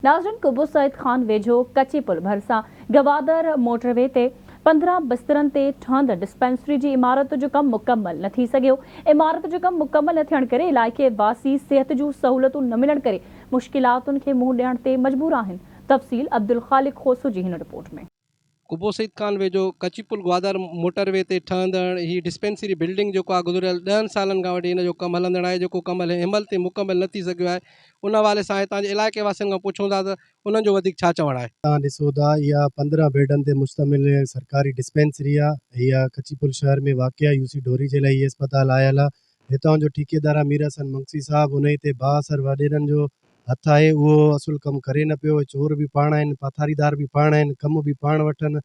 नाज़रीन, कुबो सईद खान वेझो कची पुल भरिसां गवादर मोटरवे ते 15 बिस्तरनि ते ठहंदड़ डिस्पेंसरी जी इमारत जो कमु मुकमल न थी सघियो। इमारत जो कमु मुकमल न थियण करे इलाइक़े वासी सिहत जूं सहूलियतूं न मिलण करे मुश्किलातुनि खे मुंहुं ॾियण ते मजबूर आहिनि। तफ़सील अब्दुल ख़ालिक खोसो जी हिन रिपोर्ट में। कुबो सईद खान वेझो कचीपुल ग्वादर मोटरवे ते ठहंदड़ ही डिस्पेंसरी बिल्डिंग जेको आहे गुज़िरियल 10 सालनि खां वठी हिन जो कमु हलंदड़ आहे, जेको कमु हिनमहिल ताईं मुकमल न थी सघियो आहे। उन हवाले सां तव्हांजे इलाइक़े वासियुनि खां पुछूं था त उन्हनि जो वधीक छा चवणु आहे। तव्हां ॾिसो था, इहा 15 बेडनि ते मुश्तमिल सरकारी डिस्पेंसरी आहे। इहा कचीपुल शहर में वाक़िआ यूसी डोरी जे लाइ हीअ अस्पताल आयल आहे। हितां जो ठेकेदार आहे मीर हसन मंगसी साहब, उन ते बाअसर वॾेरनि जो हथु आहे। उहो असुल कमु करे न पियो। चोर बि पाण आहिनि, पथारीदार बि पाण आहिनि, कमु बि पाण वठनि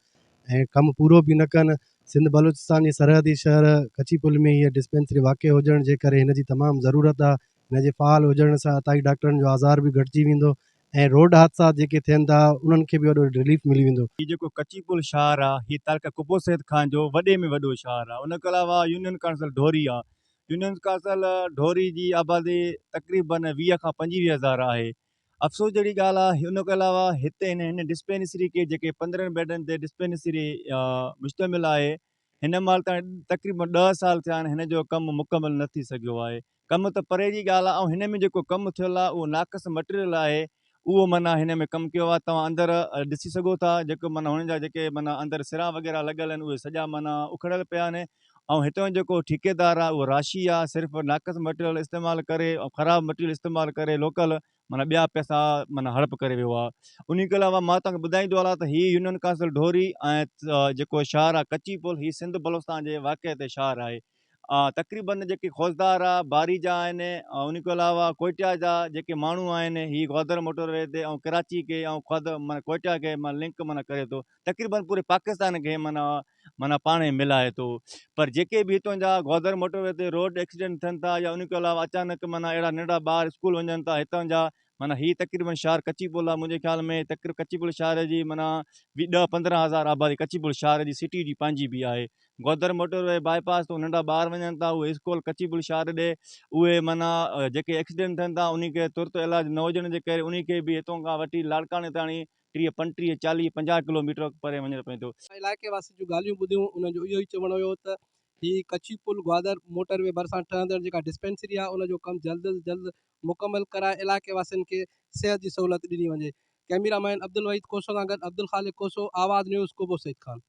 ऐं कमु पूरो बि न कनि। सिंध बलूचिस्तान जी सरहदी शहर कचीपुल में हीअ डिस्पेंसरी वाक़ हुजण जे करे हिन जी तमामु ज़रूरत आहे। हिन जे फ़ाल हुजण सां अताई डॉक्टरनि जो आज़ार बि घटिजी वेंदो ऐं रोड हादसा जेके थियनि था उन्हनि खे बि वॾो रिलीफ मिली वेंदो। हीउ जेको कचीपुल शहर आहे, हीउ तालका कुबो सईद खान जो वॾे में वॾो शहर आहे। उन खां अलावा यूनियन काउंसिल ढोरी आहे। यूनियन काउंसिल ढोरी जी आबादी तक़रीबन 20 खां 25 हज़ार आहे। अफ़सोस जहिड़ी ॻाल्हि आहे, उन खां अलावा हिते हिन डिस्पेंसरी के जेके 15 बेडनि ते डिस्पेंसरी मुश्तमिल आहे, हिन महिल ताईं तक़रीबन 10 साल थिया आहिनि, हिन जो कमु मुकमल न थी सघियो आहे। कमु त परे जी ॻाल्हि आहे, ऐं हिन में जेको कमु थियल आहे उहो नाक़स मटीरियल आहे। उहो माना हिन में कमु कयो आहे। तव्हां अंदरि ॾिसी सघो था, जेको माना हुननि जा जेके माना अंदरि सिरा वग़ैरह लॻल आहिनि उहे सॼा माना उखड़ियल पिया आहिनि। ऐं हितां जो जेको ठेकेदार आहे उहो राशि आहे, सिर्फ़ु नाक़स मटीरियल इस्तेमालु करे ऐं ख़राबु मटीरियल इस्तेमालु करे लोकल माना ॿिया पैसा माना हड़प करे वियो आहे। उन खां अलावा मां तव्हांखे ॿुधाईंदो हलां त हीअ यूनियन काउंसिल ढोरी ऐं जेको शहर आहे कचीपुल, हीअ सिंध बलोचिस्तान जे वाक़े ते शहर आहे। तक़रीबन जेके ख़ौज़दार आहे बारी जा आहिनि, ऐं उन खां अलावा कोइटा जा जेके माण्हू आहिनि, हीअ ग्वादर मोटरवे ते ऐं कराची खे ऐं ख़ुदि माना कोइटा खे माना लिंक माना करे थो, तक़रीबन पूरे पाकिस्तान खे माना माना पाणे मिलाए थो। पर जेके बि हितां जा ग्वादर मोटरवे ते रोड एक्सीडेंट थियनि था या उन खां अलावा अचानक माना अहिड़ा नंढा ॿार स्कूल वञनि था हितां जा, माना हीअ तक़रीबन शहर कचीपुल आहे। मुंहिंजे ख़्याल में कचीपुल शहर जी माना 10-15 हज़ार आबादी कचीपुल शहर जी सिटी जी पंहिंजी बि आहे। ग्वादर मोटरवे बाईपास तो नंढा ॿार वञनि था, उहे स्कूल कचीपुल शहर ॾे, उहे माना जेके एक्सीडेंट थियनि था उन खे तुर्त इलाज न हुजण जे करे उन खे बि हितां खां वठी लाड़काने ताणी 30-35 40-50 किलोमीटर परे वञणो पवंदो। इलाइक़े वासी जूं ॻाल्हियूं ॿुधियूं, उन्हनि जो इहो ई चवणो हुयो त ही कचीपुल ग्वादर मोटरवे भरिसां ठहंदड़ जेका डिस्पेंसरी आहे उन जो कमु जल्द अज़ जल्द मुकमल कराए इलाइक़े वासियुनि खे सिहत जी सहूलियत ॾिनी वञे। कैमरामैन अब्दुल वहीद कोसो सां गॾु अब्दुल ख़ालिक कोसो, आवाज़ न्यूज़ कुबो सईद खान।